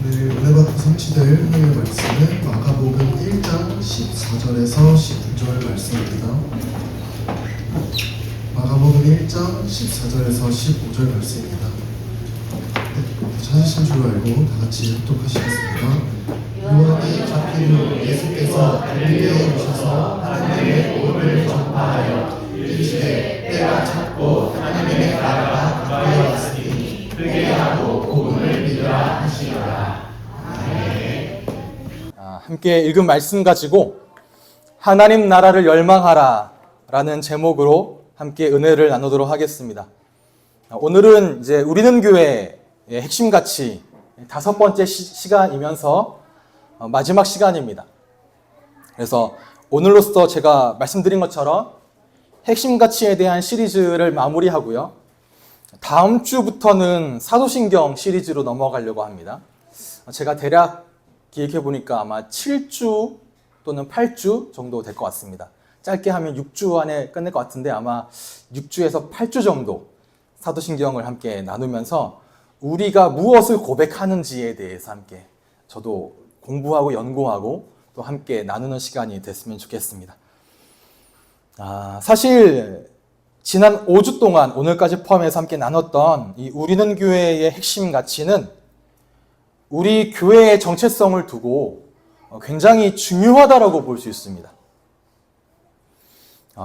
은혜 받고 성취될 하나님의 말씀은 마가복음 1장 14절에서 19절 말씀입니다. 마가복음 1장 14절에서 15절 말씀입니다. 찾으신 줄 알고 다 같이 합독하시겠습니다. 요한이 잡힌 후 예수께서 갈릴리에 오셔서 하나님의 복음을 전파하여 이르시되 때가 찼고 하나님의 나라가 가까이 왔으니 회개하고 복음을 믿으라 하시니라. 아멘. 함께 읽은 말씀 가지고 하나님 나라를 열망하라 라는 제목으로 함께 은혜를 나누도록 하겠습니다. 오늘은 이제 우리는 교회의 핵심 가치 5번째 시간이면서 마지막 시간입니다. 그래서 오늘로써 제가 말씀드린 것처럼 핵심 가치에 대한 시리즈를 마무리하고요. 다음 주부터는 사도신경 시리즈로 넘어가려고 합니다. 제가 대략 기획해 보니까 아마 7주 또는 8주 정도 될 것 같습니다. 짧게 하면 6주 안에 끝낼 것 같은데 아마 6주에서 8주 정도 사도신경을 함께 나누면서 우리가 무엇을 고백하는지에 대해서 함께 저도 공부하고 연구하고 또 함께 나누는 시간이 됐으면 좋겠습니다. 사실 지난 5주 동안 오늘까지 포함해서 함께 나눴던 이 우리는 교회의 핵심 가치는 우리 교회의 정체성을 두고 굉장히 중요하다고 볼 수 있습니다.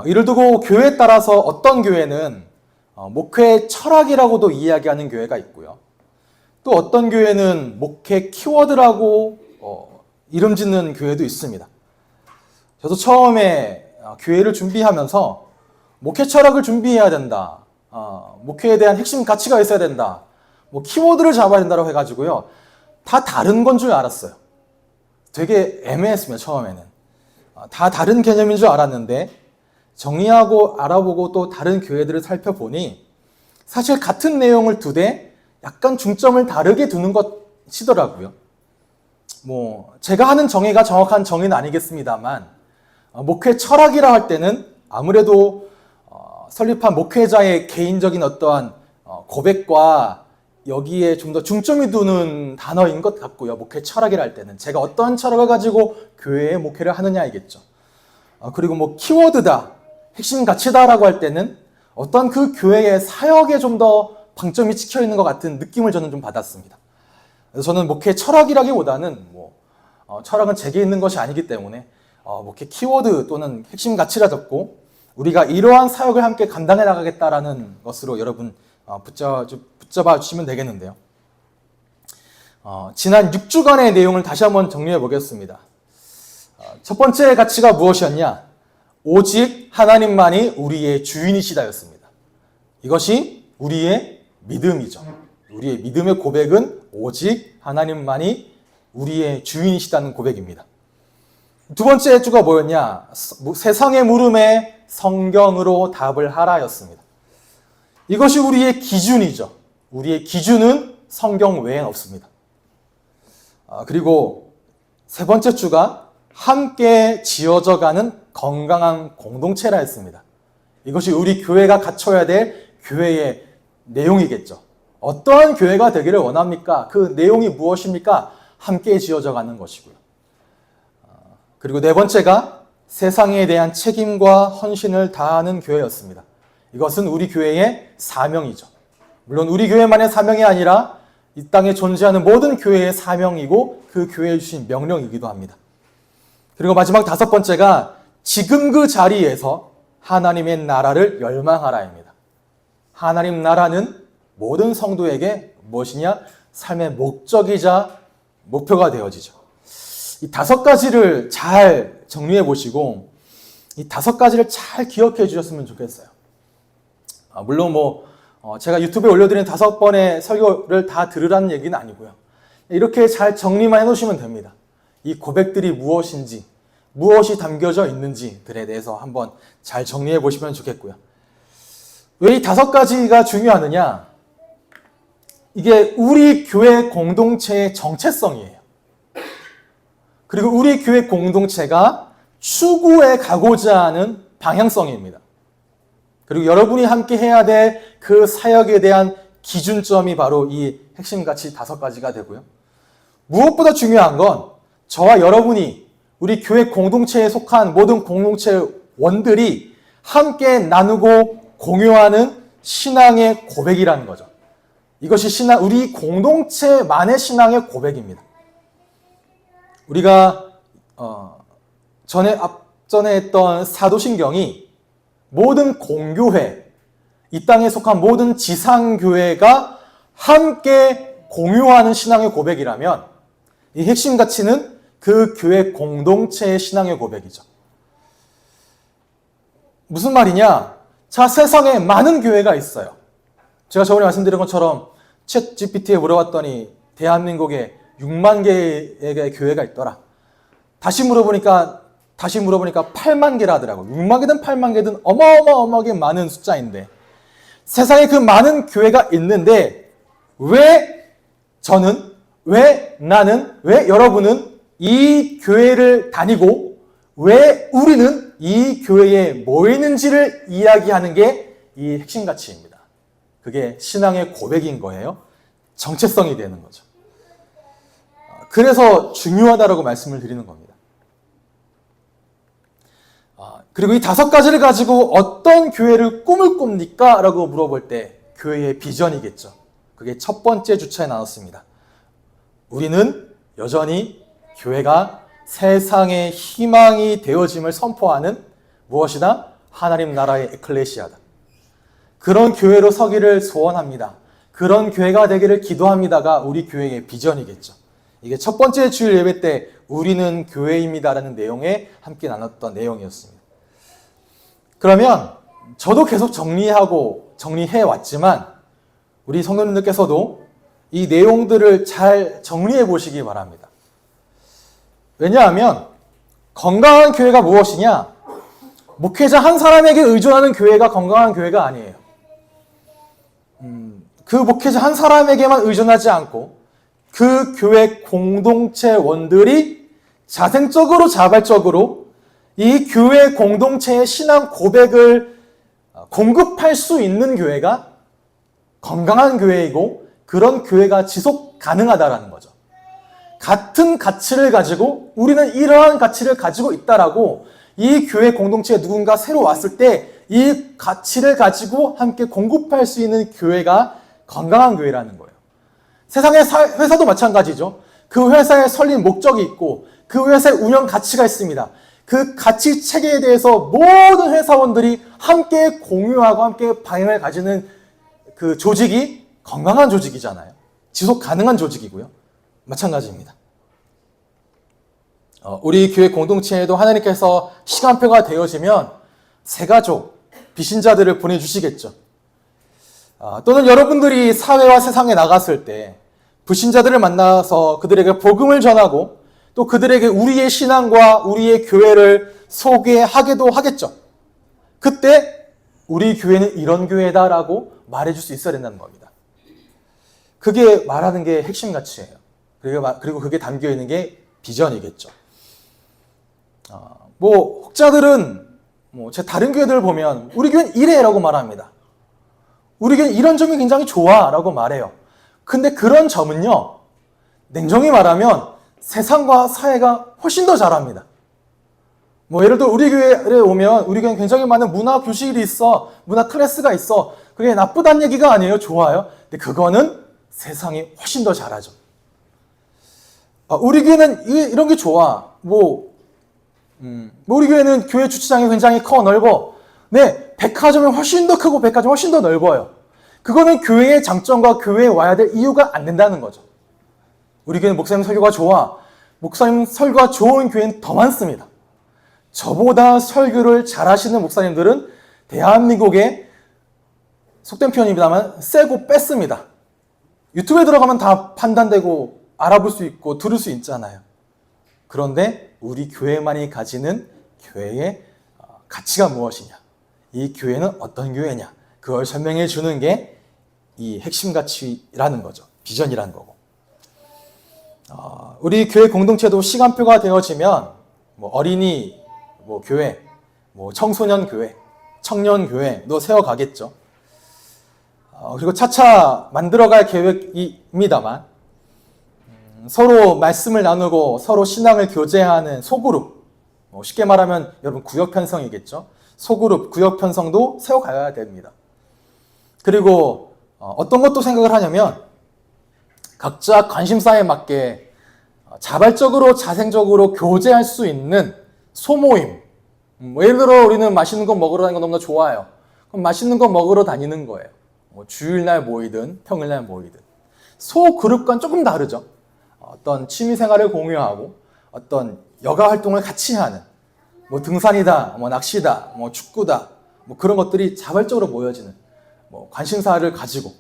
이를 두고 교회에 따라서 어떤 교회는 목회 철학이라고도 이야기하는 교회가 있고요. 또 어떤 교회는 목회 키워드라고 이름 짓는 교회도 있습니다. 저도 처음에 교회를 준비하면서 목회 철학을 준비해야 된다. 목회에 대한 핵심 가치가 있어야 된다. 키워드를 잡아야 된다고 해가지고요. 다 다른 건 줄 알았어요. 되게 애매했습니다, 처음에는. 다 다른 개념인 줄 알았는데 정리하고 알아보고 또 다른 교회들을 살펴보니 사실 같은 내용을 두되 약간 중점을 다르게 두는 것이더라고요. 제가 하는 정의가 정확한 정의는 아니겠습니다만 목회 철학이라 할 때는 아무래도 설립한 목회자의 개인적인 어떠한 고백과 여기에 좀 더 중점이 두는 단어인 것 같고요. 목회 철학이라 할 때는 제가 어떠한 철학을 가지고 교회에 목회를 하느냐이겠죠. 그리고 키워드다, 핵심 가치다라고 할 때는 어떤 그 교회의 사역에 좀 더 방점이 찍혀 있는 것 같은 느낌을 저는 좀 받았습니다. 그래서 저는 목회 철학이라기보다는 철학은 제게 있는 것이 아니기 때문에 목회 키워드 또는 핵심 가치라 적고 우리가 이러한 사역을 함께 감당해 나가겠다라는 것으로 여러분 붙잡아 주시면 되겠는데요. 지난 6주간의 내용을 다시 한번 정리해 보겠습니다. 첫 번째 가치가 무엇이었냐? 오직 하나님만이 우리의 주인이시다였습니다. 이것이 우리의 믿음이죠. 우리의 믿음의 고백은 오직 하나님만이 우리의 주인이시다는 고백입니다. 두 번째 주가 뭐였냐? 세상의 물음에 성경으로 답을 하라였습니다. 이것이 우리의 기준이죠. 우리의 기준은 성경 외엔 없습니다. 그리고 세 번째 주가 함께 지어져가는 건강한 공동체라 했습니다. 이것이 우리 교회가 갖춰야 될 교회의 내용이겠죠. 어떠한 교회가 되기를 원합니까? 그 내용이 무엇입니까? 함께 지어져가는 것이고요. 그리고 네 번째가 세상에 대한 책임과 헌신을 다하는 교회였습니다. 이것은 우리 교회의 사명이죠. 물론 우리 교회만의 사명이 아니라 이 땅에 존재하는 모든 교회의 사명이고 그 교회에 주신 명령이기도 합니다. 그리고 마지막 다섯 번째가 지금 그 자리에서 하나님의 나라를 열망하라입니다. 하나님 나라는 모든 성도에게 무엇이냐? 삶의 목적이자 목표가 되어지죠. 이 5가지를 잘 정리해 보시고 이 5가지를 잘 기억해 주셨으면 좋겠어요. 물론 제가 유튜브에 올려드린 5번의 설교를 다 들으라는 얘기는 아니고요. 이렇게 잘 정리만 해놓으시면 됩니다. 이 고백들이 무엇인지, 무엇이 담겨져 있는지들에 대해서 한번 잘 정리해 보시면 좋겠고요. 왜 이 5가지가 중요하느냐? 이게 우리 교회 공동체의 정체성이에요. 그리고 우리 교회 공동체가 추구해 가고자 하는 방향성입니다. 그리고 여러분이 함께 해야 될 그 사역에 대한 기준점이 바로 이 핵심 가치 5가지가 되고요. 무엇보다 중요한 건 저와 여러분이 우리 교회 공동체에 속한 모든 공동체원들이 함께 나누고 공유하는 신앙의 고백이라는 거죠. 이것이 우리 공동체만의 신앙의 고백입니다. 우리가 앞전에 했던 사도신경이 모든 공교회, 이 땅에 속한 모든 지상교회가 함께 공유하는 신앙의 고백이라면 이 핵심 가치는 그 교회 공동체의 신앙의 고백이죠. 무슨 말이냐? 자, 세상에 많은 교회가 있어요. 제가 저번에 말씀드린 것처럼 챗 GPT에 물어봤더니 대한민국에 6만 개의 교회가 있더라. 다시 물어보니까 8만 개라 하더라고요. 6만 개든 8만 개든 어마어마하게 많은 숫자인데 세상에 그 많은 교회가 있는데 왜 저는, 왜 나는, 왜 여러분은 이 교회를 다니고 왜 우리는 이 교회에 모이는지를 이야기하는 게 이 핵심 가치입니다. 그게 신앙의 고백인 거예요. 정체성이 되는 거죠. 그래서 중요하다라고 말씀을 드리는 겁니다. 그리고 이 5가지를 가지고 어떤 교회를 꿈을 꿉니까? 라고 물어볼 때 교회의 비전이겠죠. 그게 첫 번째 주차에 나눴습니다. 우리는 여전히 교회가 세상의 희망이 되어짐을 선포하는 무엇이다? 하나님 나라의 에클레시아다. 그런 교회로 서기를 소원합니다. 그런 교회가 되기를 기도합니다가 우리 교회의 비전이겠죠. 이게 첫 번째 주일 예배 때 우리는 교회입니다라는 내용에 함께 나눴던 내용이었습니다. 그러면 저도 계속 정리해 왔지만 우리 성도님들께서도 이 내용들을 잘 정리해 보시기 바랍니다. 왜냐하면 건강한 교회가 무엇이냐? 목회자 한 사람에게 의존하는 교회가 건강한 교회가 아니에요. 그 목회자 한 사람에게만 의존하지 않고 그 교회 공동체원들이 자생적으로 자발적으로 이 교회 공동체의 신앙 고백을 공급할 수 있는 교회가 건강한 교회이고 그런 교회가 지속 가능하다라는 거죠. 같은 가치를 가지고 우리는 이러한 가치를 가지고 있다라고 이 교회 공동체에 누군가 새로 왔을 때 이 가치를 가지고 함께 공급할 수 있는 교회가 건강한 교회라는 거예요. 세상의 회사도 마찬가지죠. 그 회사에 설린 목적이 있고 그 회사의 운영 가치가 있습니다. 그 가치 체계에 대해서 모든 회사원들이 함께 공유하고 함께 방향을 가지는 그 조직이 건강한 조직이잖아요. 지속 가능한 조직이고요. 마찬가지입니다. 우리 교회 공동체에도 하나님께서 시간표가 되어지면 새가족, 비신자들을 보내주시겠죠. 또는 여러분들이 사회와 세상에 나갔을 때 불신자들을 만나서 그들에게 복음을 전하고 또 그들에게 우리의 신앙과 우리의 교회를 소개하기도 하겠죠. 그때 우리 교회는 이런 교회다라고 말해줄 수 있어야 된다는 겁니다. 그게 말하는 게 핵심 가치예요. 그리고 그게 담겨있는 게 비전이겠죠. 혹자들은 제 다른 교회들을 보면 우리 교회는 이래라고 말합니다. 우리 교회는 이런 점이 굉장히 좋아라고 말해요. 근데 그런 점은요, 냉정히 말하면 세상과 사회가 훨씬 더 잘합니다. 예를 들어 우리 교회에 오면 우리 교회는 굉장히 많은 문화 교실이 있어, 문화 클래스가 있어. 그게 나쁘다는 얘기가 아니에요. 좋아요. 근데 그거는 세상이 훨씬 더 잘하죠. 우리 교회는 이런 게 좋아. 우리 교회는 교회 주차장이 굉장히 커, 넓어. 네, 백화점이 훨씬 더 크고 백화점이 훨씬 더 넓어요. 그거는 교회의 장점과 교회에 와야 될 이유가 안 된다는 거죠. 우리 교회는 목사님 설교가 좋아. 목사님 설교가 좋은 교회는 더 많습니다. 저보다 설교를 잘하시는 목사님들은 대한민국에 속된 표현입니다만 세고 뺐습니다. 유튜브에 들어가면 다 판단되고 알아볼 수 있고 들을 수 있잖아요. 그런데 우리 교회만이 가지는 교회의 가치가 무엇이냐, 이 교회는 어떤 교회냐, 그걸 설명해 주는 게 이 핵심 가치라는 거죠. 비전이라는 거고. 우리 교회 공동체도 시간표가 되어지면 어린이 교회, 청소년 교회, 청년 교회도 세워가겠죠. 그리고 차차 만들어갈 계획입니다만 서로 말씀을 나누고 서로 신앙을 교제하는 소그룹, 쉽게 말하면 여러분 구역 편성이겠죠. 소그룹, 구역 편성도 세워가야 됩니다. 그리고 어떤 것도 생각을 하냐면 각자 관심사에 맞게 자발적으로 자생적으로 교제할 수 있는 소모임. 예를 들어 우리는 맛있는 거 먹으러 다니는 거 너무나 좋아요. 그럼 맛있는 거 먹으러 다니는 거예요. 주일날 모이든 평일날 모이든. 소그룹과는 조금 다르죠. 어떤 취미생활을 공유하고 어떤 여가 활동을 같이 하는 등산이다, 낚시다, 축구다 그런 것들이 자발적으로 모여지는 관심사를 가지고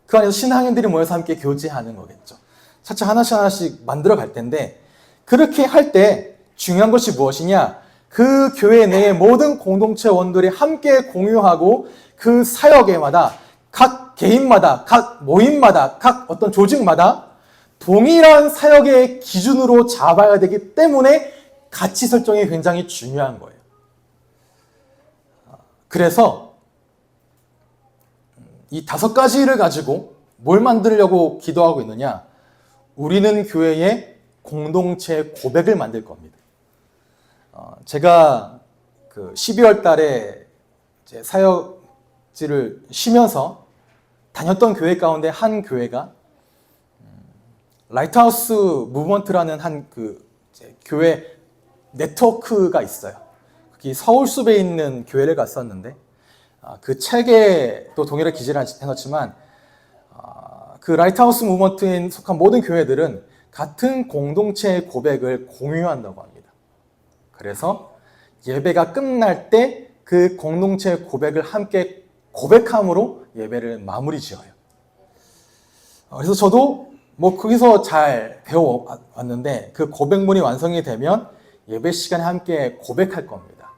그 안에서 신앙인들이 모여서 함께 교제하는 거겠죠. 차차 하나씩 만들어 갈 텐데 그렇게 할 때 중요한 것이 무엇이냐? 그 교회 내의 모든 공동체원들이 함께 공유하고 그 사역에마다 각 개인마다, 각 모임마다, 각 어떤 조직마다 동일한 사역의 기준으로 잡아야 되기 때문에 가치 설정이 굉장히 중요한 거예요. 그래서 이 5가지를 가지고 뭘 만들려고 기도하고 있느냐? 우리는 교회의 공동체 고백을 만들 겁니다. 제가 그 12월 달에 제 사역지를 쉬면서 다녔던 교회 가운데 한 교회가 라이트하우스 무브먼트라는 한 그 교회 네트워크가 있어요. 거기 서울숲에 있는 교회를 갔었는데 그 책에 또 동일하게 기재를 해놨지만 그 라이트하우스 무브먼트에 속한 모든 교회들은 같은 공동체의 고백을 공유한다고 합니다. 그래서 예배가 끝날 때 그 공동체의 고백을 함께 고백함으로 예배를 마무리 지어요. 그래서 저도 거기서 잘 배워왔는데 그 고백문이 완성이 되면 예배 시간에 함께 고백할 겁니다.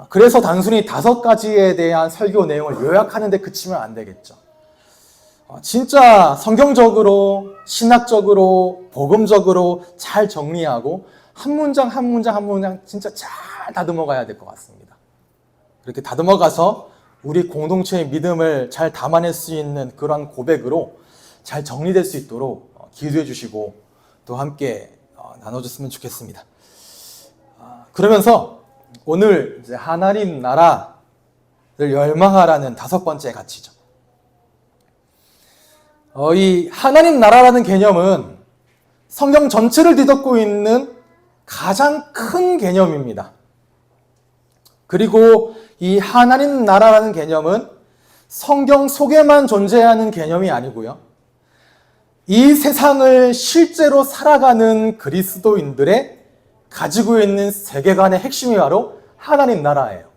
그래서 단순히 5가지에 대한 설교 내용을 요약하는 데 그치면 안 되겠죠. 진짜 성경적으로, 신학적으로, 복음적으로 잘 정리하고 한 문장 한 문장 한 문장 진짜 잘 다듬어 가야 될 것 같습니다. 그렇게 다듬어 가서 우리 공동체의 믿음을 잘 담아낼 수 있는 그런 고백으로 잘 정리될 수 있도록 기도해 주시고 또 함께 나눠줬으면 좋겠습니다. 그러면서 오늘 이제 하나님 나라를 열망하라는 5번째 가치죠. 이 하나님 나라라는 개념은 성경 전체를 뒤덮고 있는 가장 큰 개념입니다. 그리고 이 하나님 나라라는 개념은 성경 속에만 존재하는 개념이 아니고요. 이 세상을 실제로 살아가는 그리스도인들의 가지고 있는 세계관의 핵심이 바로 하나님 나라예요.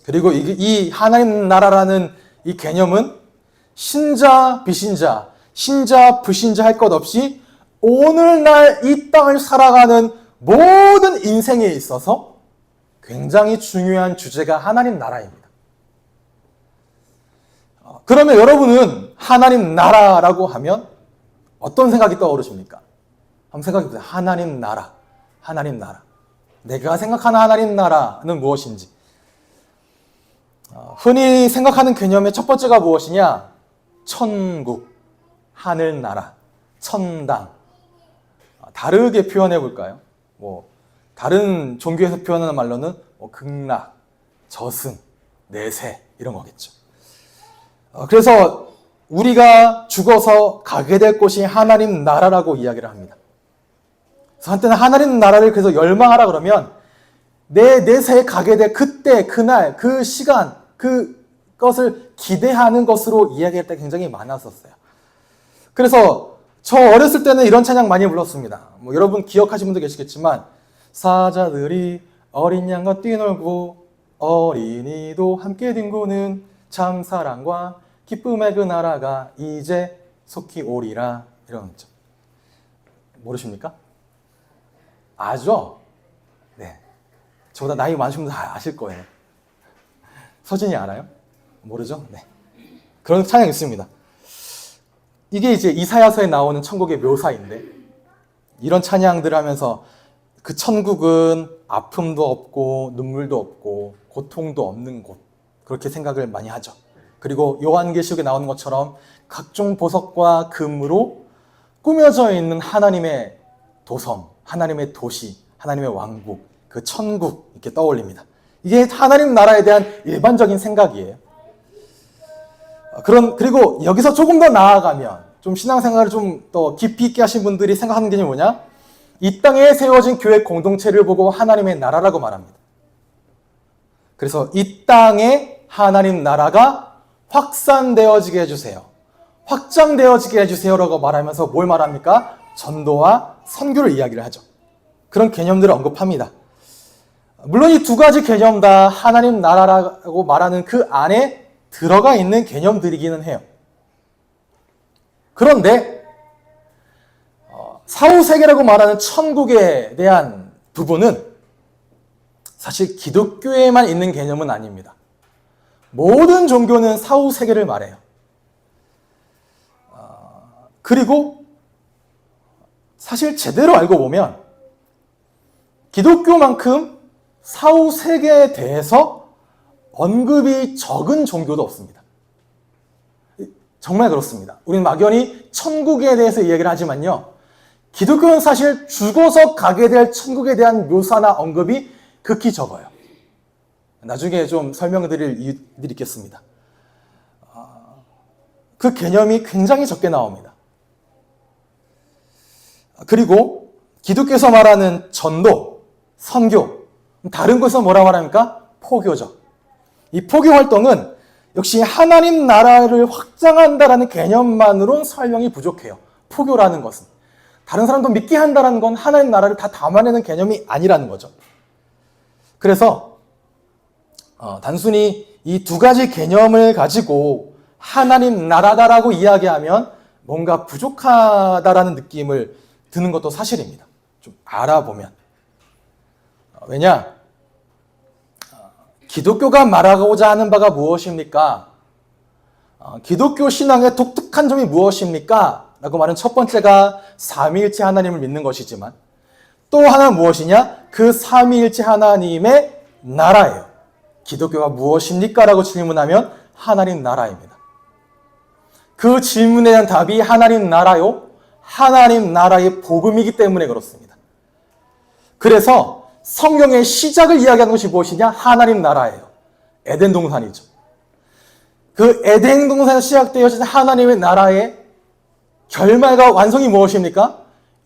그리고 이 하나님 나라라는 이 개념은 신자, 비신자, 신자, 불신자 할 것 없이 오늘날 이 땅을 살아가는 모든 인생에 있어서 굉장히 중요한 주제가 하나님 나라입니다. 그러면 여러분은 하나님 나라라고 하면 어떤 생각이 떠오르십니까? 한번 생각해 보세요. 하나님 나라, 하나님 나라. 내가 생각하는 하나님 나라는 무엇인지. 흔히 생각하는 개념의 첫 번째가 무엇이냐? 천국, 하늘나라, 천당. 다르게 표현해 볼까요? 다른 종교에서 표현하는 말로는 극락, 저승, 내세 이런 거겠죠. 그래서 우리가 죽어서 가게 될 곳이 하나님 나라라고 이야기를 합니다. 그래서 한때는 하나님 나라를 그래서 열망하라 그러면 내 내세에 가게 될 그때, 그날, 그 시간, 그것을 기대하는 것으로 이야기할 때 굉장히 많았었어요. 그래서 저 어렸을 때는 이런 찬양 많이 불렀습니다. 여러분 기억하시는 분도 계시겠지만 사자들이 어린 양과 뛰놀고 어린이도 함께 뒹구는 참 사랑과 기쁨의 그 나라가 이제 속히 오리라 이런 거죠. 모르십니까? 아죠? 네. 저보다 나이 많으신 분들 다 아실 거예요. 서진이 알아요? 모르죠? 네. 그런 찬양이 있습니다. 이게 이제 이사야서에 나오는 천국의 묘사인데 이런 찬양들을 하면서 그 천국은 아픔도 없고 눈물도 없고 고통도 없는 곳 그렇게 생각을 많이 하죠. 그리고 요한계시록에 나오는 것처럼 각종 보석과 금으로 꾸며져 있는 하나님의 도성, 하나님의 도시, 하나님의 왕국, 그 천국 이렇게 떠올립니다. 이게 하나님 나라에 대한 일반적인 생각이에요. 그리고 여기서 조금 더 나아가면 좀 신앙생활을 좀 더 깊이 있게 하신 분들이 생각하는 게 뭐냐? 이 땅에 세워진 교회 공동체를 보고 하나님의 나라라고 말합니다. 그래서 이 땅에 하나님 나라가 확산되어지게 해주세요. 확장되어지게 해주세요라고 말하면서 뭘 말합니까? 전도와 선교를 이야기를 하죠. 그런 개념들을 언급합니다. 물론 이 두 가지 개념 다 하나님 나라라고 말하는 그 안에 들어가 있는 개념들이기는 해요. 그런데 사후세계라고 말하는 천국에 대한 부분은 사실 기독교에만 있는 개념은 아닙니다. 모든 종교는 사후세계를 말해요. 그리고 사실 제대로 알고 보면 기독교만큼 사후세계에 대해서 언급이 적은 종교도 없습니다. 정말 그렇습니다. 우리는 막연히 천국에 대해서 이야기를 하지만요. 기독교는 사실 죽어서 가게 될 천국에 대한 묘사나 언급이 극히 적어요. 나중에 좀 설명드릴 이유들이 있겠습니다. 그 개념이 굉장히 적게 나옵니다. 그리고 기독교에서 말하는 전도, 선교, 다른 곳에서 뭐라 말합니까? 포교죠. 이 포교 활동은 역시 하나님 나라를 확장한다라는 개념만으로는 설명이 부족해요. 포교라는 것은. 다른 사람도 믿게 한다는 건 하나님 나라를 다 담아내는 개념이 아니라는 거죠. 그래서 단순히 이 두 가지 개념을 가지고 하나님 나라다라고 이야기하면 뭔가 부족하다라는 느낌을 드는 것도 사실입니다. 좀 알아보면. 왜냐? 기독교가 말하고자 하는 바가 무엇입니까? 기독교 신앙의 독특한 점이 무엇입니까? 라고 말하는 첫 번째가 삼위일체 하나님을 믿는 것이지만 또 하나는 무엇이냐? 그 삼위일체 하나님의 나라예요. 기독교가 무엇입니까? 라고 질문하면 하나님 나라입니다. 그 질문에 대한 답이 하나님 나라요. 하나님 나라의 복음이기 때문에 그렇습니다. 그래서 성경의 시작을 이야기하는 것이 무엇이냐? 하나님 나라예요. 에덴 동산이죠. 그 에덴 동산에서 시작되어진 하나님의 나라의 결말과 완성이 무엇입니까?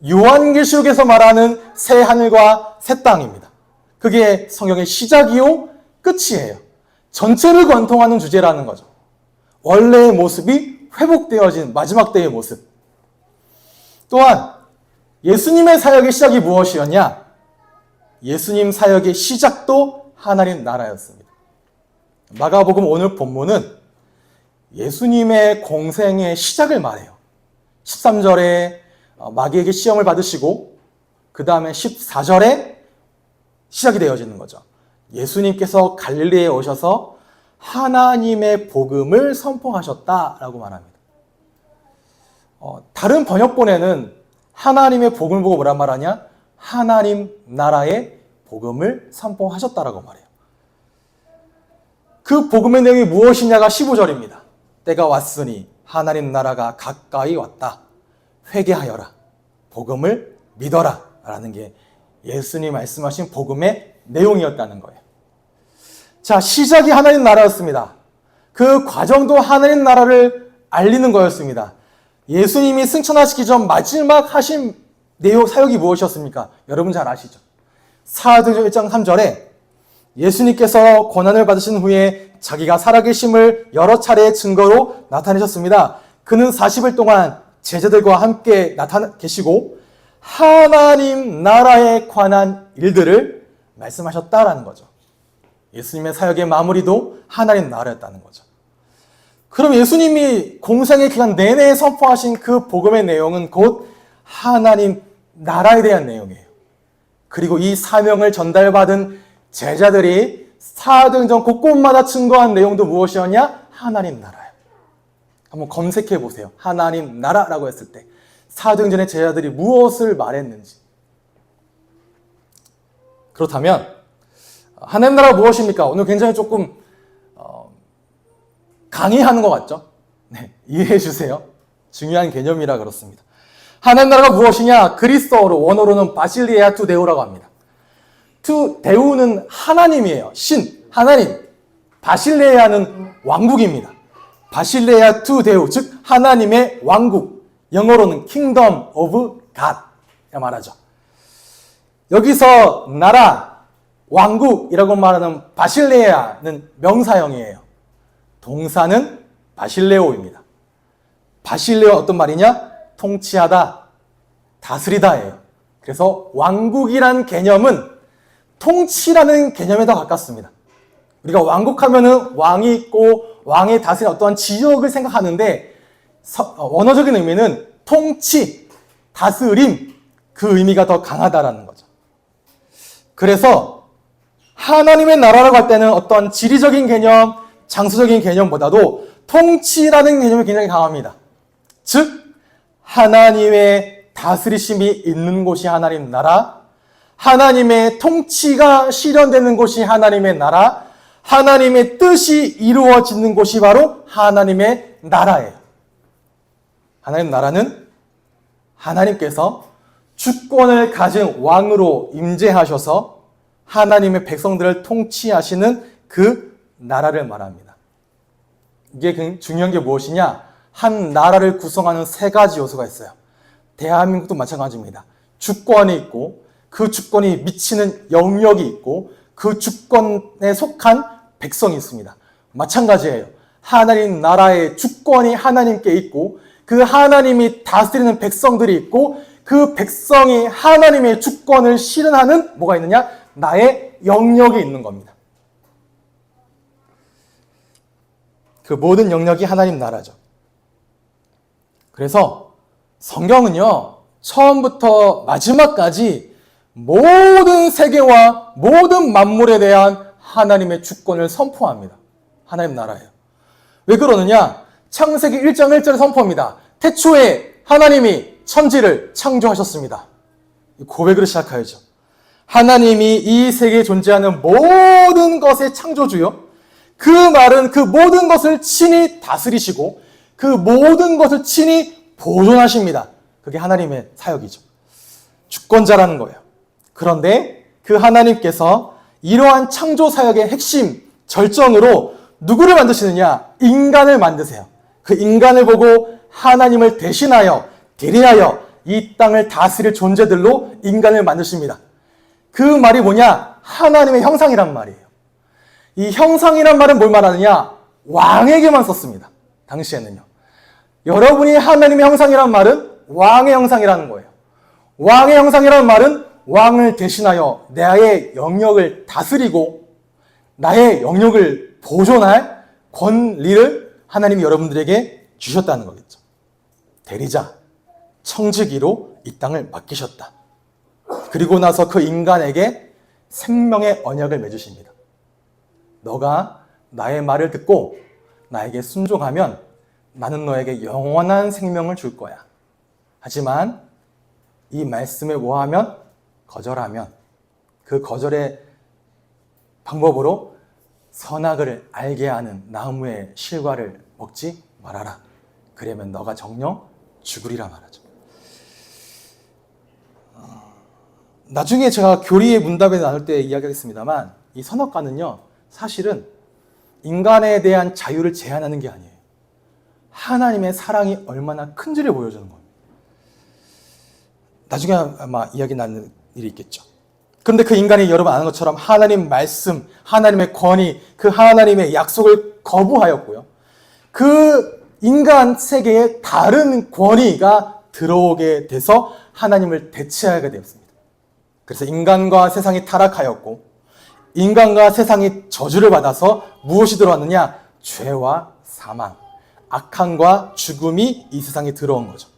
요한계시록에서 말하는 새 하늘과 새 땅입니다. 그게 성경의 시작이요 끝이에요. 전체를 관통하는 주제라는 거죠. 원래의 모습이 회복되어진 마지막 때의 모습. 또한 예수님의 사역의 시작이 무엇이었냐? 예수님 사역의 시작도 하나님 나라였습니다. 마가복음 오늘 본문은 예수님의 공생의 시작을 말해요. 13절에 마귀에게 시험을 받으시고 그 다음에 14절에 시작이 되어지는 거죠. 예수님께서 갈릴리에 오셔서 하나님의 복음을 선포하셨다라고 말합니다. 다른 번역본에는 하나님의 복음을 보고 뭐란 말하냐? 하나님 나라의 복음을 선포하셨다라고 말해요. 그 복음의 내용이 무엇이냐가 15절입니다. 때가 왔으니 하나님 나라가 가까이 왔다. 회개하여라. 복음을 믿어라. 라는 게 예수님이 말씀하신 복음의 내용이었다는 거예요. 자, 시작이 하나님 나라였습니다. 그 과정도 하나님 나라를 알리는 거였습니다. 예수님이 승천하시기 전 마지막 하신 내용, 사역이 무엇이었습니까? 여러분 잘 아시죠? 사도행전 1장 3절에 예수님께서 고난을 받으신 후에 자기가 살아계심을 여러 차례 증거로 나타내셨습니다. 그는 40일 동안 제자들과 함께 계시고 하나님 나라에 관한 일들을 말씀하셨다라는 거죠. 예수님의 사역의 마무리도 하나님 나라였다는 거죠. 그럼 예수님이 공생의 기간 내내 선포하신 그 복음의 내용은 곧 하나님 나라에 대한 내용이에요. 그리고 이 사명을 전달받은 제자들이 사도행전 곳곳마다 증거한 내용도 무엇이었냐? 하나님 나라예요. 한번 검색해 보세요. 하나님 나라라고 했을 때 사도행전의 제자들이 무엇을 말했는지. 그렇다면 하나님 나라가 무엇입니까? 오늘 굉장히 조금 강의하는 것 같죠? 네, 이해해 주세요. 중요한 개념이라 그렇습니다. 하나님 나라가 무엇이냐? 그리스어로 원어로는 바실리아 투 데우라고 합니다. 투 데우는 하나님이에요. 신, 하나님. 바실레아는 왕국입니다. 바실레아 투 데우, 즉 하나님의 왕국. 영어로는 Kingdom of God 말하죠. 여기서 나라, 왕국이라고 말하는 바실레아는 명사형이에요. 동사는 바실레오입니다. 바실레오 어떤 말이냐? 통치하다, 다스리다예요. 그래서 왕국이란 개념은 통치라는 개념에 더 가깝습니다. 우리가 왕국하면은 왕이 있고 왕이 다스리는 어떠한 지역을 생각하는데 원어적인 의미는 통치, 다스림, 그 의미가 더 강하다라는 거죠. 그래서 하나님의 나라라고 할 때는 어떤 지리적인 개념, 장소적인 개념보다도 통치라는 개념이 굉장히 강합니다. 즉 하나님의 다스리심이 있는 곳이 하나님 나라, 하나님의 통치가 실현되는 곳이 하나님의 나라, 하나님의 뜻이 이루어지는 곳이 바로 하나님의 나라예요. 하나님 나라는 하나님께서 주권을 가진 왕으로 임재하셔서 하나님의 백성들을 통치하시는 그 나라를 말합니다. 이게 중요한 게 무엇이냐? 한 나라를 구성하는 세 가지 요소가 있어요. 대한민국도 마찬가지입니다. 주권이 있고 그 주권이 미치는 영역이 있고 그 주권에 속한 백성이 있습니다. 마찬가지예요. 하나님 나라의 주권이 하나님께 있고 그 하나님이 다스리는 백성들이 있고 그 백성이 하나님의 주권을 실현하는 뭐가 있느냐? 나의 영역이 있는 겁니다. 그 모든 영역이 하나님 나라죠. 그래서 성경은요, 처음부터 마지막까지 모든 세계와 모든 만물에 대한 하나님의 주권을 선포합니다. 하나님 나라예요. 왜 그러느냐? 창세기 1장 1절에 선포합니다. 태초에 하나님이 천지를 창조하셨습니다. 고백으로 시작하야죠. 하나님이 이 세계에 존재하는 모든 것의 창조주요. 그 말은 그 모든 것을 친히 다스리시고 그 모든 것을 친히 보존하십니다. 그게 하나님의 사역이죠. 주권자라는 거예요. 그런데 그 하나님께서 이러한 창조 사역의 핵심, 절정으로 누구를 만드시느냐? 인간을 만드세요. 그 인간을 보고 하나님을 대신하여, 대리하여 이 땅을 다스릴 존재들로 인간을 만드십니다. 그 말이 뭐냐? 하나님의 형상이란 말이에요. 이 형상이란 말은 뭘 말하느냐? 왕에게만 썼습니다. 당시에는요. 여러분이 하나님의 형상이란 말은 왕의 형상이라는 거예요. 왕의 형상이란 말은 왕을 대신하여 나의 영역을 다스리고 나의 영역을 보존할 권리를 하나님이 여러분들에게 주셨다는 거겠죠. 대리자, 청지기로 이 땅을 맡기셨다. 그리고 나서 그 인간에게 생명의 언약을 맺으십니다. 너가 나의 말을 듣고 나에게 순종하면 나는 너에게 영원한 생명을 줄 거야. 하지만 이 말씀에 뭐하면? 거절하면 그 거절의 방법으로 선악을 알게 하는 나무의 실과를 먹지 말아라. 그러면 너가 정녕 죽으리라 말하죠. 나중에 제가 교리의 문답에 나눌 때 이야기하겠습니다만 이 선악과는요, 사실은 인간에 대한 자유를 제한하는 게 아니에요. 하나님의 사랑이 얼마나 큰지를 보여주는 겁니다. 나중에 아마 이야기 나누는 일이 있겠죠. 그런데 그 인간이 여러분 아는 것처럼 하나님 말씀, 하나님의 권위, 그 하나님의 약속을 거부하였고요. 그 인간 세계에 다른 권위가 들어오게 돼서 하나님을 대체하게 되었습니다. 그래서 인간과 세상이 타락하였고 인간과 세상이 저주를 받아서 무엇이 들어왔느냐? 죄와 사망, 악함과 죽음이 이 세상에 들어온 거죠.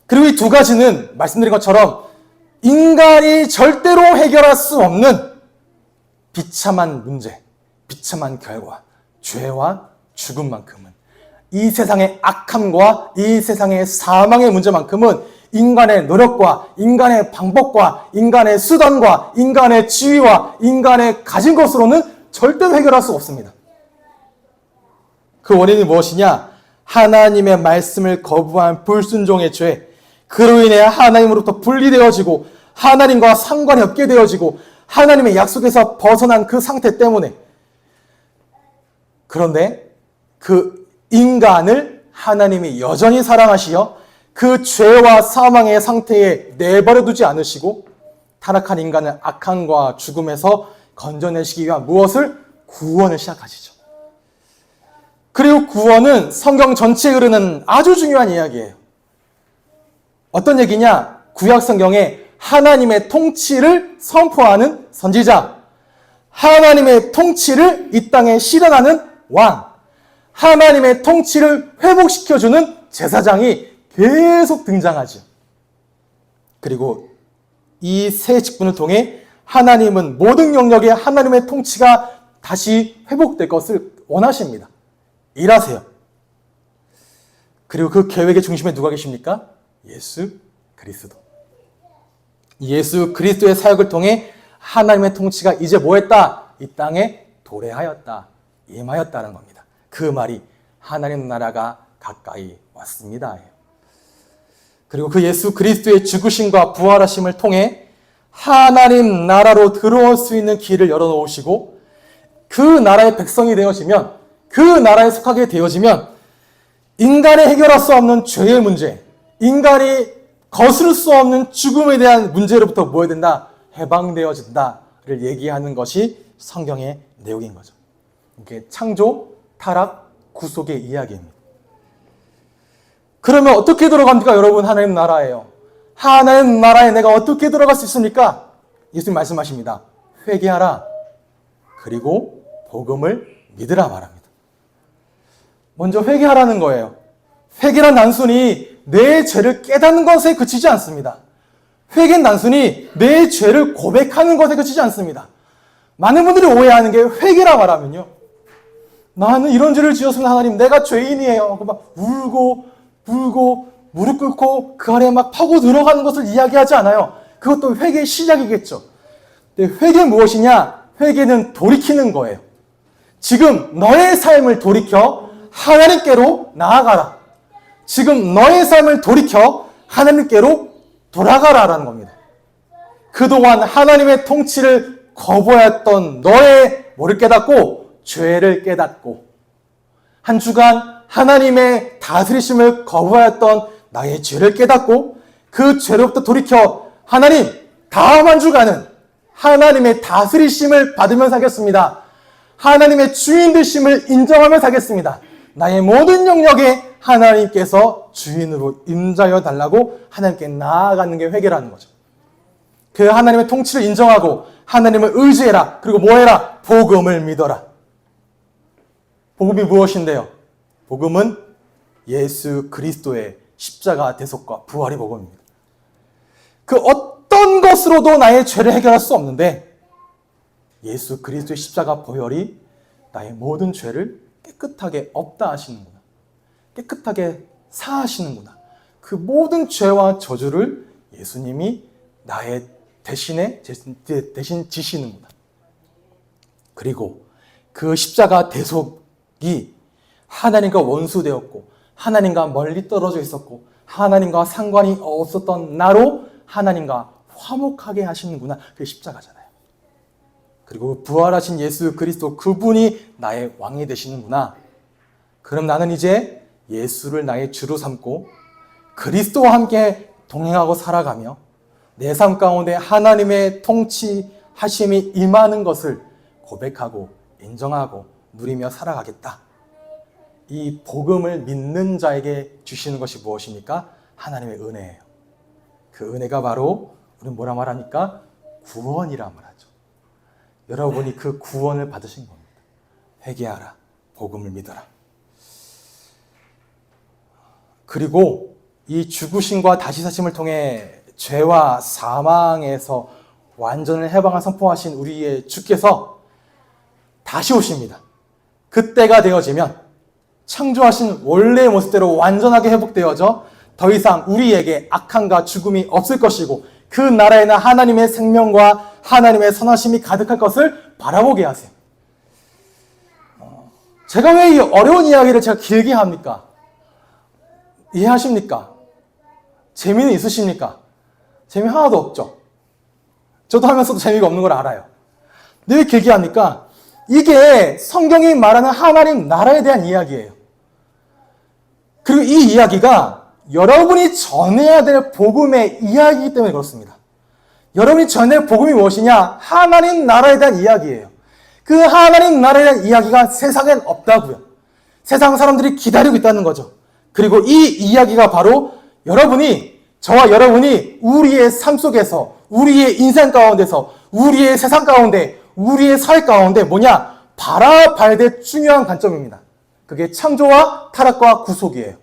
그리고 이 두 가지는 말씀드린 것처럼 인간이 절대로 해결할 수 없는 비참한 문제, 비참한 결과, 죄와 죽음만큼은, 이 세상의 악함과 이 세상의 사망의 문제만큼은 인간의 노력과 인간의 방법과 인간의 수단과 인간의 지위와 인간의 가진 것으로는 절대로 해결할 수 없습니다. 그 원인이 무엇이냐? 하나님의 말씀을 거부한 불순종의 죄, 그로 인해 하나님으로부터 분리되어지고 하나님과 상관이 없게 되어지고 하나님의 약속에서 벗어난 그 상태 때문에, 그런데 그 인간을 하나님이 여전히 사랑하시어 그 죄와 사망의 상태에 내버려 두지 않으시고 타락한 인간을 악함과 죽음에서 건져내시기 위한 무엇을? 구원을 시작하시죠. 그리고 구원은 성경 전체에 흐르는 아주 중요한 이야기예요. 어떤 얘기냐? 구약 성경에 하나님의 통치를 선포하는 선지자, 하나님의 통치를 이 땅에 실현하는 왕, 하나님의 통치를 회복시켜주는 제사장이 계속 등장하죠. 그리고 이 세 직분을 통해 하나님은 모든 영역에 하나님의 통치가 다시 회복될 것을 원하십니다. 일하세요. 그리고 그 계획의 중심에 누가 계십니까? 예수 그리스도. 예수 그리스도의 사역을 통해 하나님의 통치가 이제 뭐했다? 이 땅에 도래하였다, 임하였다는 겁니다. 그 말이 하나님 나라가 가까이 왔습니다. 그리고 그 예수 그리스도의 죽으심과 부활하심을 통해 하나님 나라로 들어올 수 있는 길을 열어놓으시고 그 나라의 백성이 되어지면, 그 나라에 속하게 되어지면 인간이 해결할 수 없는 죄의 문제, 인간이 거스를 수 없는 죽음에 대한 문제로부터 뭐해야 된다? 해방되어진다를 얘기하는 것이 성경의 내용인 거죠. 이게 창조, 타락, 구속의 이야기입니다. 그러면 어떻게 들어갑니까? 여러분, 하나님 나라예요. 하나님 나라에 내가 어떻게 들어갈 수 있습니까? 예수님 말씀하십니다. 회개하라. 그리고 복음을 믿으라 말합니다. 먼저 회개하라는 거예요. 회개란 단순히 내 죄를 깨닫는 것에 그치지 않습니다. 회개는 단순히 내 죄를 고백하는 것에 그치지 않습니다. 많은 분들이 오해하는 게, 회개라 말하면요, 나는 이런 죄를 지었습니다 하나님, 내가 죄인이에요. 막 울고 무릎 꿇고 그 아래에 막 파고 들어가는 것을 이야기하지 않아요. 그것도 회개의 시작이겠죠. 근데 회개는 무엇이냐? 회개는 돌이키는 거예요. 지금 너의 삶을 돌이켜 하나님께로 나아가라. 지금 너의 삶을 돌이켜 하나님께로 돌아가라라는 겁니다. 그동안 하나님의 통치를 거부했던 너의 뭐를 깨닫고? 죄를 깨닫고, 한 주간 하나님의 다스리심을 거부하였던 나의 죄를 깨닫고 그 죄로부터 돌이켜 하나님, 다음 한 주간은 하나님의 다스리심을 받으며 살겠습니다. 하나님의 주인 되심을 인정하며 살겠습니다. 나의 모든 영역에 하나님께서 주인으로 임자여 달라고 하나님께 나아가는 게 회개라는 거죠. 그 하나님의 통치를 인정하고 하나님을 의지해라. 그리고 뭐 해라? 복음을 믿어라. 복음이 무엇인데요? 복음은 예수 그리스도의 십자가 대속과 부활의 복음입니다. 그 어떤 것으로도 나의 죄를 해결할 수 없는데 예수 그리스도의 십자가 보혈이 나의 모든 죄를 깨끗하게 없다 하시는구나. 깨끗하게 사하시는구나. 그 모든 죄와 저주를 예수님이 나의 대신 지시는구나. 그리고 그 십자가 대속이 하나님과 원수되었고 하나님과 멀리 떨어져 있었고 하나님과 상관이 없었던 나로 하나님과 화목하게 하시는구나. 그게 십자가잖아요. 그리고 부활하신 예수 그리스도, 그분이 나의 왕이 되시는구나. 그럼 나는 이제 예수를 나의 주로 삼고 그리스도와 함께 동행하고 살아가며 내 삶 가운데 하나님의 통치하심이 임하는 것을 고백하고 인정하고 누리며 살아가겠다. 이 복음을 믿는 자에게 주시는 것이 무엇입니까? 하나님의 은혜예요. 그 은혜가 바로 우리는 뭐라 말합니까? 구원이라 말하죠. 여러분이 그 구원을 받으신 겁니다. 회개하라. 복음을 믿어라. 그리고 이 죽으심과 다시 사심을 통해 죄와 사망에서 완전을 해방을 선포하신 우리의 주께서 다시 오십니다. 그때가 되어지면 창조하신 원래의 모습대로 완전하게 회복되어져 더 이상 우리에게 악함과 죽음이 없을 것이고 그 나라에는 하나님의 생명과 하나님의 선하심이 가득할 것을 바라보게 하세요. 제가 왜 이 어려운 이야기를 제가 길게 합니까? 이해하십니까? 재미는 있으십니까? 재미 하나도 없죠. 저도 하면서도 재미가 없는 걸 알아요. 근데 왜 길게 합니까? 이게 성경이 말하는 하나님 나라에 대한 이야기예요. 그리고 이 이야기가 여러분이 전해야 될 복음의 이야기이기 때문에 그렇습니다. 여러분이 전해야 될 복음이 무엇이냐? 하나님 나라에 대한 이야기예요. 그 하나님 나라에 대한 이야기가 세상엔 없다고요. 세상 사람들이 기다리고 있다는 거죠. 그리고 이 이야기가 바로 저와 여러분이 우리의 삶 속에서, 우리의 인생 가운데서, 우리의 세상 가운데, 우리의 사회 가운데 바라봐야 될 중요한 관점입니다. 그게 창조와 타락과 구속이에요.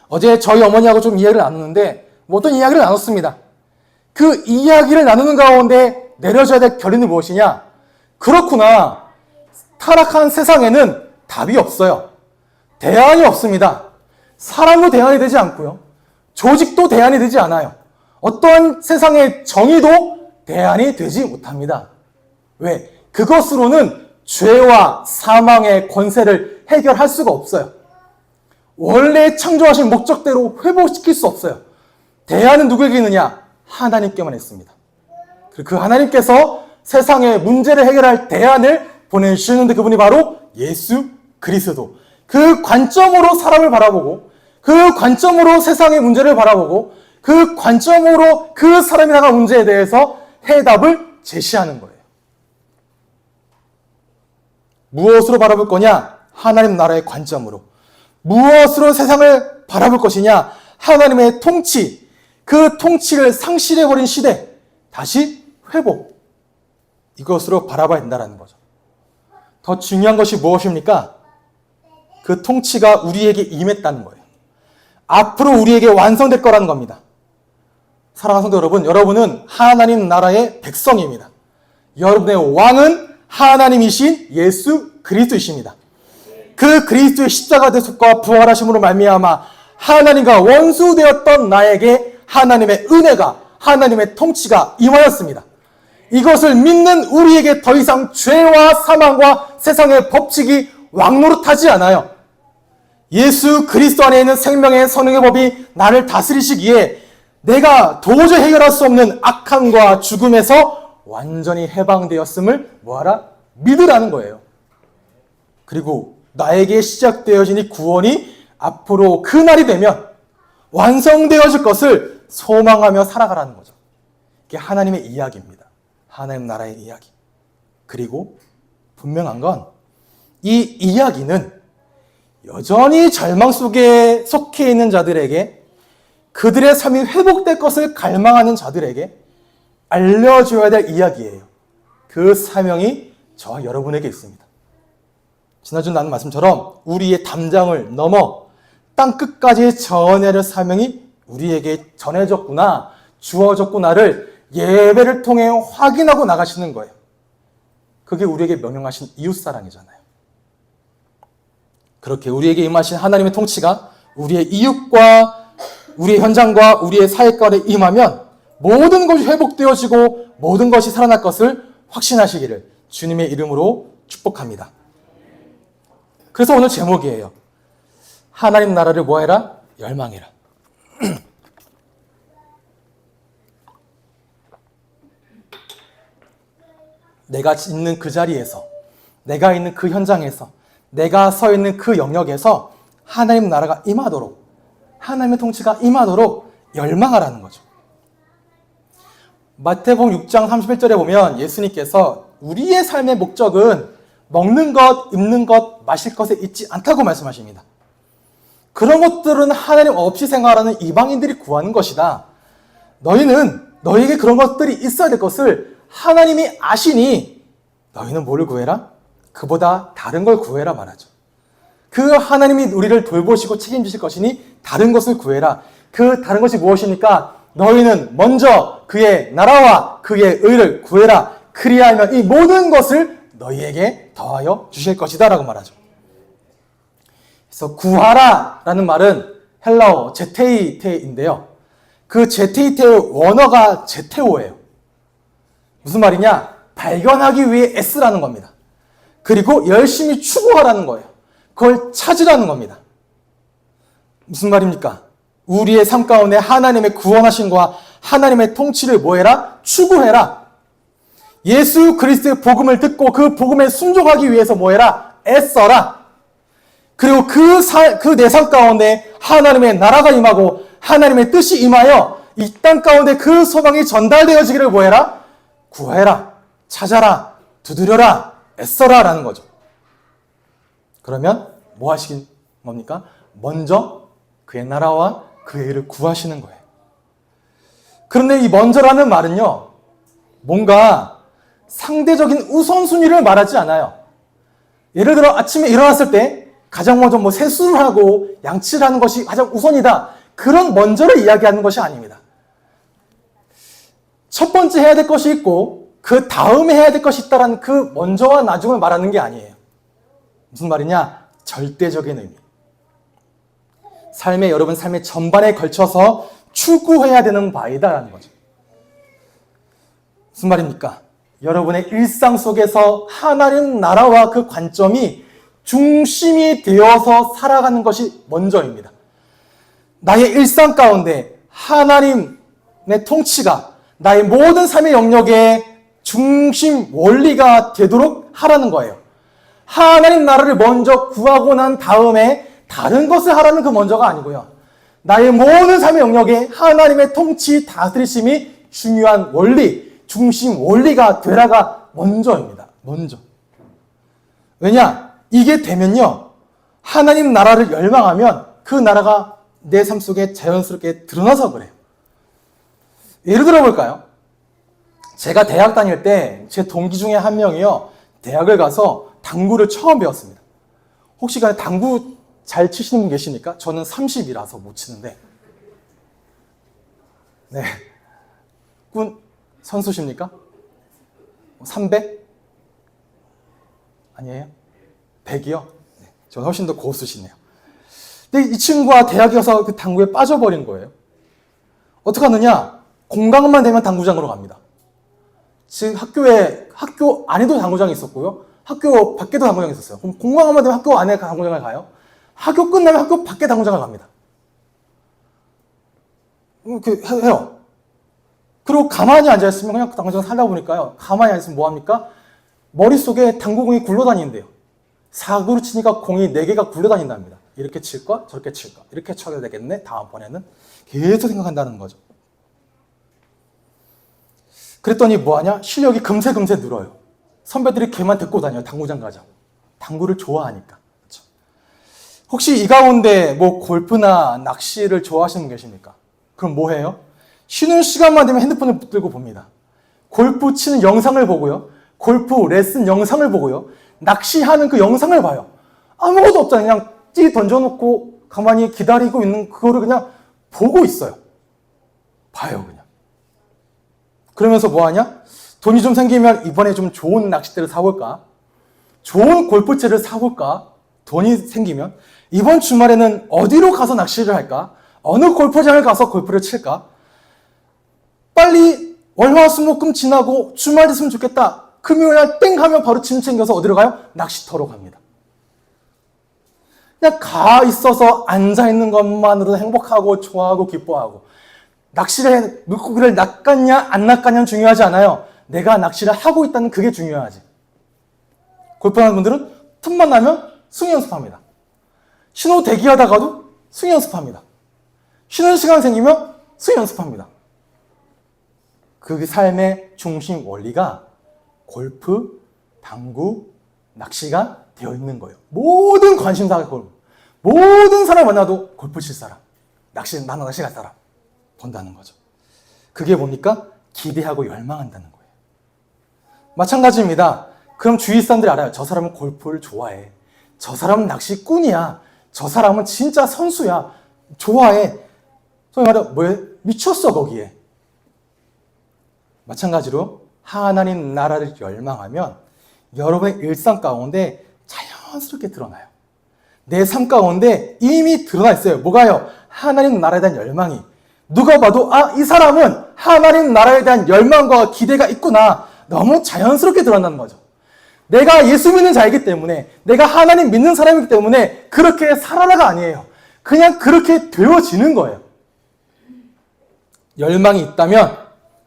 어제 저희 어머니하고 좀 이야기를 나누는데 어떤 이야기를 나눴습니다. 그 이야기를 나누는 가운데 내려져야 될 결론이 무엇이냐? 그렇구나. 타락한 세상에는 답이 없어요. 대안이 없습니다. 사람도 대안이 되지 않고요. 조직도 대안이 되지 않아요. 어떠한 세상의 정의도 대안이 되지 못합니다. 왜? 그것으로는 죄와 사망의 권세를 해결할 수가 없어요. 원래 창조하신 목적대로 회복시킬 수 없어요. 대안은 누구에게 있느냐? 하나님께만 있습니다. 그리고 그 하나님께서 세상의 문제를 해결할 대안을 보내주시는데 그분이 바로 예수 그리스도. 그 관점으로 사람을 바라보고, 그 관점으로 세상의 문제를 바라보고, 그 관점으로 그 사람이 나간 문제에 대해서 해답을 제시하는 거예요. 무엇으로 바라볼 거냐? 하나님 나라의 관점으로. 무엇으로 세상을 바라볼 것이냐? 하나님의 통치, 그 통치를 상실해버린 시대, 다시 회복. 이것으로 바라봐야 된다는 거죠. 더 중요한 것이 무엇입니까? 그 통치가 우리에게 임했다는 거예요. 앞으로 우리에게 완성될 거라는 겁니다. 사랑하는 성도 여러분, 여러분은 하나님 나라의 백성입니다. 여러분의 왕은 하나님이신 예수 그리스도이십니다. 그 그리스도의 십자가 대속과 부활하심으로 말미암아 하나님과 원수되었던 나에게 하나님의 은혜가, 하나님의 통치가 임하였습니다. 이것을 믿는 우리에게 더 이상 죄와 사망과 세상의 법칙이 왕노릇하지 않아요. 예수 그리스도 안에 있는 생명의 성령의 법이 나를 다스리시기에 내가 도저히 해결할 수 없는 악함과 죽음에서 완전히 해방되었음을 믿으라는 거예요. 그리고 나에게 시작되어진 이 구원이 앞으로 그 날이 되면 완성되어질 것을 소망하며 살아가라는 거죠. 이게 하나님의 이야기입니다. 하나님 나라의 이야기. 그리고 분명한 건 이 이야기는 여전히 절망 속에 속해 있는 자들에게, 그들의 삶이 회복될 것을 갈망하는 자들에게 알려줘야 될 이야기예요. 그 사명이 저와 여러분에게 있습니다. 지난주 나눈 말씀처럼 우리의 담장을 넘어 땅 끝까지 전해야 할 사명이 우리에게 전해졌구나, 주어졌구나를 예배를 통해 확인하고 나가시는 거예요. 그게 우리에게 명령하신 이웃사랑이잖아요. 그렇게 우리에게 임하신 하나님의 통치가 우리의 이웃과 우리의 현장과 우리의 사회 가운데 임하면 모든 것이 회복되어지고 모든 것이 살아날 것을 확신하시기를 주님의 이름으로 축복합니다. 그래서 오늘 제목이에요. 하나님 나라를 뭐해라? 열망해라. 내가 있는 그 자리에서, 내가 있는 그 현장에서, 내가 서 있는 그 영역에서 하나님 나라가 임하도록, 하나님의 통치가 임하도록 열망하라는 거죠. 마태복음 6장 31절에 보면 예수님께서 우리의 삶의 목적은 먹는 것, 입는 것, 마실 것에 있지 않다고 말씀하십니다. 그런 것들은 하나님 없이 생활하는 이방인들이 구하는 것이다. 너에게 그런 것들이 있어야 될 것을 하나님이 아시니 너희는 뭐를 구해라? 그보다 다른 걸 구해라 말하죠. 그 하나님이 우리를 돌보시고 책임지실 것이니 다른 것을 구해라. 그 다른 것이 무엇입니까? 너희는 먼저 그의 나라와 그의 의를 구해라. 그리하면 이 모든 것을 너희에게 더하여 주실 것이다 라고 말하죠. 그래서 구하라 라는 말은 헬라어 제테이테인데요. 그 제테이테의 원어가 제테오예요. 무슨 말이냐? 발견하기 위해 애쓰라는 겁니다. 그리고 열심히 추구하라는 거예요. 그걸 찾으라는 겁니다. 무슨 말입니까? 우리의 삶 가운데 하나님의 구원하심과 하나님의 통치를 뭐해라? 추구해라. 예수 그리스도의 복음을 듣고 그 복음에 순종하기 위해서 뭐해라? 애써라. 그리고 그 내 삶 가운데 하나님의 나라가 임하고 하나님의 뜻이 임하여 이 땅 가운데 그 소망이 전달되어지기를 뭐해라? 구해라. 찾아라. 두드려라. 애써라. 라는 거죠. 그러면 뭐 하시긴 뭡니까? 먼저 그의 나라와 그의 일을 구하시는 거예요. 그런데 이 먼저라는 말은요, 뭔가 상대적인 우선순위를 말하지 않아요. 예를 들어 아침에 일어났을 때 가장 먼저 뭐 세수를 하고 양치를 하는 것이 가장 우선이다. 그런 먼저를 이야기하는 것이 아닙니다. 첫 번째 해야 될 것이 있고 그 다음에 해야 될 것이 있다라는 그 먼저와 나중을 말하는 게 아니에요. 무슨 말이냐? 절대적인 의미. 여러분 삶의 전반에 걸쳐서 추구해야 되는 바이다라는 거죠. 무슨 말입니까? 여러분의 일상 속에서 하나님 나라와 그 관점이 중심이 되어서 살아가는 것이 먼저입니다. 나의 일상 가운데 하나님의 통치가 나의 모든 삶의 영역의 중심 원리가 되도록 하라는 거예요. 하나님 나라를 먼저 구하고 난 다음에 다른 것을 하라는 그 먼저가 아니고요. 나의 모든 삶의 영역에 하나님의 통치, 다스리심이 중요한 원리, 중심 원리가 되라가 먼저입니다. 먼저. 왜냐? 이게 되면요, 하나님 나라를 열망하면 그 나라가 내 삶 속에 자연스럽게 드러나서 그래요. 예를 들어 볼까요? 제가 대학 다닐 때 제 동기 중에 한 명이요, 대학을 가서 당구를 처음 배웠습니다. 혹시 당구 잘 치시는 분 계십니까? 저는 30이라서 못 치는데. 네. 꾼 선수십니까? 300? 아니에요? 100이요? 네. 저는 훨씬 더 고수시네요. 근데 이 친구가 대학에 가서 그 당구에 빠져버린 거예요. 어떻게 하느냐? 공강만 되면 당구장으로 갑니다. 즉 학교 안에도 당구장이 있었고요. 학교 밖에도 당구장이 있었어요. 그럼 공강만 되면 학교 안에 당구장을 가요. 학교 끝나면 학교 밖에 당구장을 갑니다. 해요. 그리고 가만히 앉아있으면 그냥 당구장 살다 보니까요. 가만히 앉아있으면 뭐합니까? 머릿속에 당구공이 굴러다니는데요. 4구로 치니까 공이 4개가 굴러다닌답니다. 이렇게 칠까? 저렇게 칠까? 이렇게 쳐야 되겠네? 다음번에는. 계속 생각한다는 거죠. 그랬더니 뭐하냐? 실력이 금세 늘어요. 선배들이 걔만 데리고 다녀요. 당구장 가자고. 당구를 좋아하니까. 그렇죠? 혹시 이 가운데 뭐 골프나 낚시를 좋아하시는 분 계십니까? 그럼 뭐 해요? 쉬는 시간만 되면 핸드폰을 붙들고 봅니다. 골프 치는 영상을 보고요. 골프 레슨 영상을 보고요. 낚시하는 그 영상을 봐요. 아무것도 없잖아요. 그냥 찌 던져놓고 가만히 기다리고 있는 그거를 그냥 보고 있어요. 봐요, 그냥. 그러면서 뭐 하냐? 돈이 좀 생기면 이번에 좀 좋은 낚싯대를 사볼까? 좋은 골프채를 사볼까? 돈이 생기면 이번 주말에는 어디로 가서 낚시를 할까? 어느 골프장을 가서 골프를 칠까? 빨리 월화수목금 지나고 주말 됐으면 좋겠다. 금요일날 땡 하면 바로 짐 챙겨서 어디로 가요? 낚시터로 갑니다. 그냥 가 있어서 앉아있는 것만으로도 행복하고 좋아하고 기뻐하고, 낚시를 물고기를 낚았냐 안 낚았냐는 중요하지 않아요. 내가 낚시를 하고 있다는 그게 중요하지. 골프하는 분들은 틈만 나면 승리 연습합니다. 신호 대기하다가도 승리 연습합니다. 쉬는 시간 생기면 승리 연습합니다. 그 삶의 중심 원리가 골프, 당구, 낚시가 되어 있는 거예요. 모든 관심사가 골프. 모든 사람 만나도 골프 칠 사람, 나는 낚시 갈 사람 본다는 거죠. 그게 뭡니까? 기대하고 열망한다는 거예요. 마찬가지입니다. 그럼 주위 사람들이 알아요. 저 사람은 골프를 좋아해. 저 사람은 낚시꾼이야. 저 사람은 진짜 선수야. 좋아해. 소위 말해 뭐에 미쳤어 거기에. 마찬가지로 하나님 나라를 열망하면 여러분의 일상 가운데 자연스럽게 드러나요. 내 삶 가운데 이미 드러나 있어요. 뭐가요? 하나님 나라에 대한 열망이. 누가 봐도 이 사람은 하나님 나라에 대한 열망과 기대가 있구나. 너무 자연스럽게 드러난다는 거죠. 내가 예수 믿는 자이기 때문에, 내가 하나님 믿는 사람이기 때문에 그렇게 살아라가 아니에요. 그냥 그렇게 되어지는 거예요. 열망이 있다면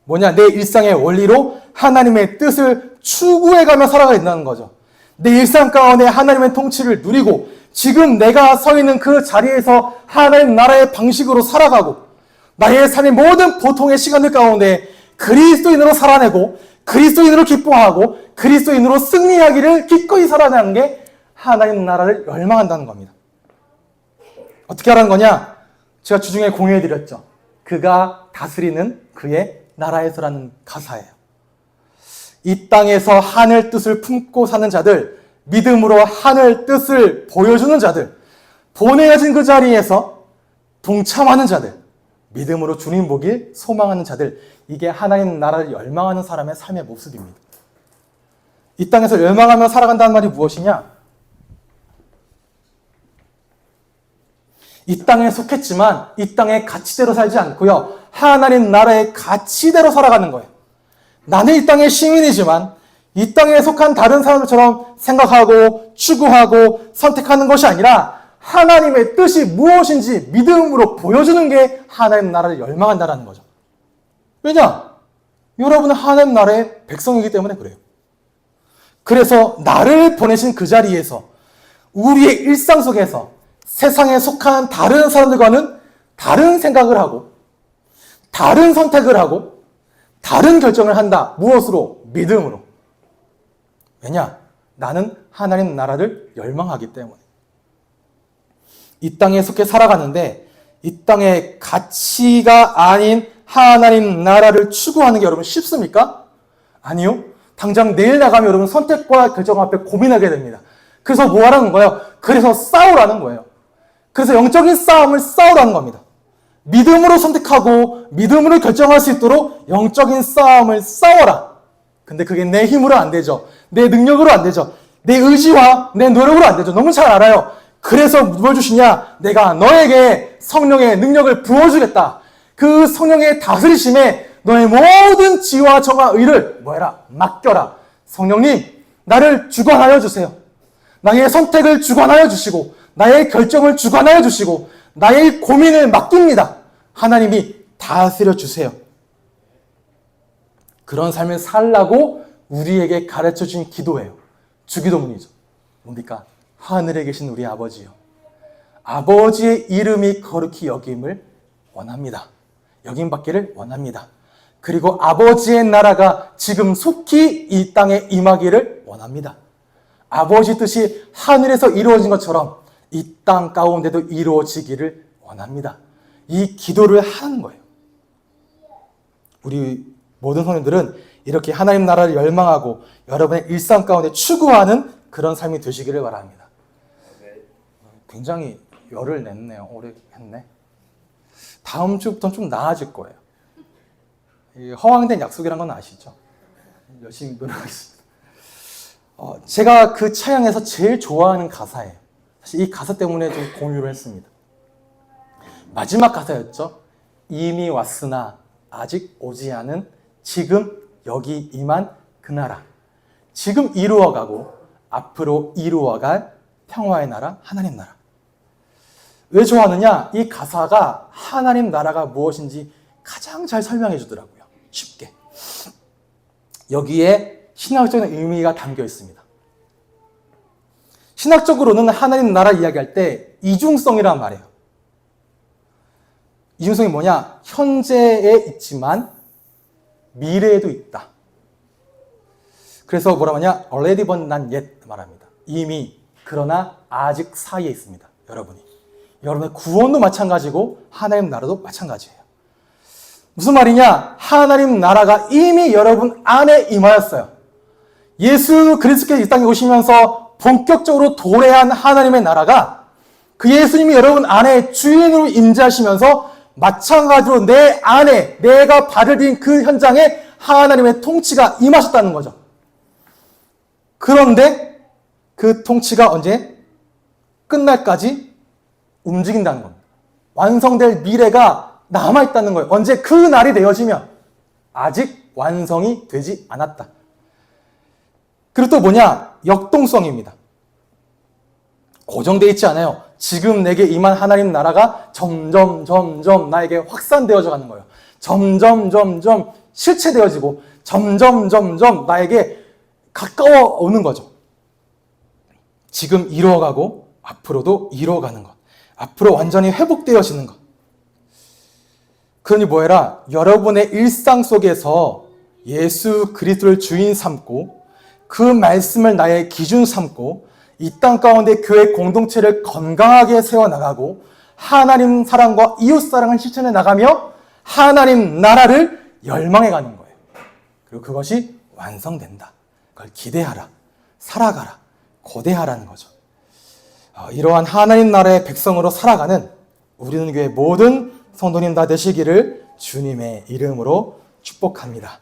뭐냐? 내 일상의 원리로 하나님의 뜻을 추구해가며 살아가야 된다는 거죠. 내 일상 가운데 하나님의 통치를 누리고 지금 내가 서 있는 그 자리에서 하나님 나라의 방식으로 살아가고 나의 삶의 모든 보통의 시간들 가운데 그리스도인으로 살아내고 그리스도인으로 기뻐하고 그리스도인으로 승리하기를 기꺼이 살아내는 게 하나님 나라를 열망한다는 겁니다. 어떻게 하라는 거냐? 제가 주중에 공유해드렸죠. 그가 다스리는 그의 나라에서라는 가사예요. 이 땅에서 하늘 뜻을 품고 사는 자들, 믿음으로 하늘 뜻을 보여주는 자들, 보내어진 그 자리에서 동참하는 자들, 믿음으로 주님 보길 소망하는 자들, 이게 하나님 나라를 열망하는 사람의 삶의 모습입니다. 이 땅에서 열망하며 살아간다는 말이 무엇이냐? 이 땅에 속했지만 이 땅의 가치대로 살지 않고요. 하나님 나라의 가치대로 살아가는 거예요. 나는 이 땅의 시민이지만 이 땅에 속한 다른 사람들처럼 생각하고 추구하고 선택하는 것이 아니라 하나님의 뜻이 무엇인지 믿음으로 보여주는 게 하나님 나라를 열망한다는 거죠. 왜냐? 여러분은 하나님 나라의 백성이기 때문에 그래요. 그래서 나를 보내신 그 자리에서 우리의 일상 속에서 세상에 속한 다른 사람들과는 다른 생각을 하고 다른 선택을 하고 다른 결정을 한다. 무엇으로? 믿음으로. 왜냐? 나는 하나님 나라를 열망하기 때문에. 이 땅에 속해 살아가는데 이 땅의 가치가 아닌 하나님 나라를 추구하는 게 여러분 쉽습니까? 아니요. 당장 내일 나가면 여러분 선택과 결정 앞에 고민하게 됩니다. 그래서 뭐 하라는 거예요? 그래서 싸우라는 거예요. 그래서 영적인 싸움을 싸우라는 겁니다. 믿음으로 선택하고 믿음으로 결정할 수 있도록 영적인 싸움을 싸워라. 근데 그게 내 힘으로 안 되죠. 내 능력으로 안 되죠. 내 의지와 내 노력으로 안 되죠. 너무 잘 알아요. 그래서 뭘 주시냐? 내가 너에게 성령의 능력을 부어주겠다. 그 성령의 다스리심에 너의 모든 지와 정와 의를 뭐해라? 맡겨라. 성령님, 나를 주관하여 주세요. 나의 선택을 주관하여 주시고 나의 결정을 주관하여 주시고 나의 고민을 맡깁니다. 하나님이 다스려 주세요. 그런 삶을 살라고 우리에게 가르쳐 주신 기도예요. 주기도문이죠. 뭡니까? 하늘에 계신 우리 아버지요. 아버지의 이름이 거룩히 여김을 원합니다. 여김받기를 원합니다. 그리고 아버지의 나라가 지금 속히 이 땅에 임하기를 원합니다. 아버지 뜻이 하늘에서 이루어진 것처럼 이 땅 가운데도 이루어지기를 원합니다. 이 기도를 하는 거예요. 우리 모든 성도들은 이렇게 하나님 나라를 열망하고 여러분의 일상 가운데 추구하는 그런 삶이 되시기를 바랍니다. 굉장히 열을 냈네요. 오래 했네. 다음 주부터는 좀 나아질 거예요. 허황된 약속이란 건 아시죠? 열심히 노력하겠습니다. 제가 그 차양에서 제일 좋아하는 가사예요. 사실 이 가사 때문에 좀 공유를 했습니다. 마지막 가사였죠. 이미 왔으나 아직 오지 않은 지금 여기 임한 그 나라. 지금 이루어가고 앞으로 이루어갈 평화의 나라, 하나님 나라. 왜 좋아하느냐? 이 가사가 하나님 나라가 무엇인지 가장 잘 설명해 주더라고요. 쉽게. 여기에 신학적인 의미가 담겨 있습니다. 신학적으로는 하나님 나라 이야기할 때 이중성이란 말이에요. 이중성이 뭐냐? 현재에 있지만 미래에도 있다. 그래서 뭐라 하냐? already but not yet 말합니다. 이미 그러나 아직 사이에 있습니다. 여러분이. 여러분의 구원도 마찬가지고 하나님 나라도 마찬가지예요. 무슨 말이냐? 하나님 나라가 이미 여러분 안에 임하였어요. 예수 그리스도께서 이 땅에 오시면서 본격적으로 도래한 하나님의 나라가 그 예수님이 여러분 안에 주인으로 임재하시면서 마찬가지로 내 안에 내가 발을 딘 그 현장에 하나님의 통치가 임하셨다는 거죠. 그런데 그 통치가 언제? 끝날까지 움직인다는 겁니다. 완성될 미래가 남아있다는 거예요. 언제 그 날이 되어지면 아직 완성이 되지 않았다. 그리고 또 뭐냐? 역동성입니다. 고정되어 있지 않아요. 지금 내게 임한 하나님 나라가 점점 나에게 확산되어져 가는 거예요. 점점 실체되어지고 점점 나에게 가까워 오는 거죠. 지금 이루어가고 앞으로도 이루어가는 것. 앞으로 완전히 회복되어지는 것. 그러니 뭐해라? 여러분의 일상 속에서 예수 그리스도를 주인 삼고 그 말씀을 나의 기준 삼고 이 땅 가운데 교회 공동체를 건강하게 세워나가고 하나님 사랑과 이웃 사랑을 실천해 나가며 하나님 나라를 열망해 가는 거예요. 그리고 그것이 완성된다. 그걸 기대하라, 살아가라, 고대하라는 거죠. 이러한 하나님 나라의 백성으로 살아가는 우리는 교회 모든 성도님 다 되시기를 주님의 이름으로 축복합니다.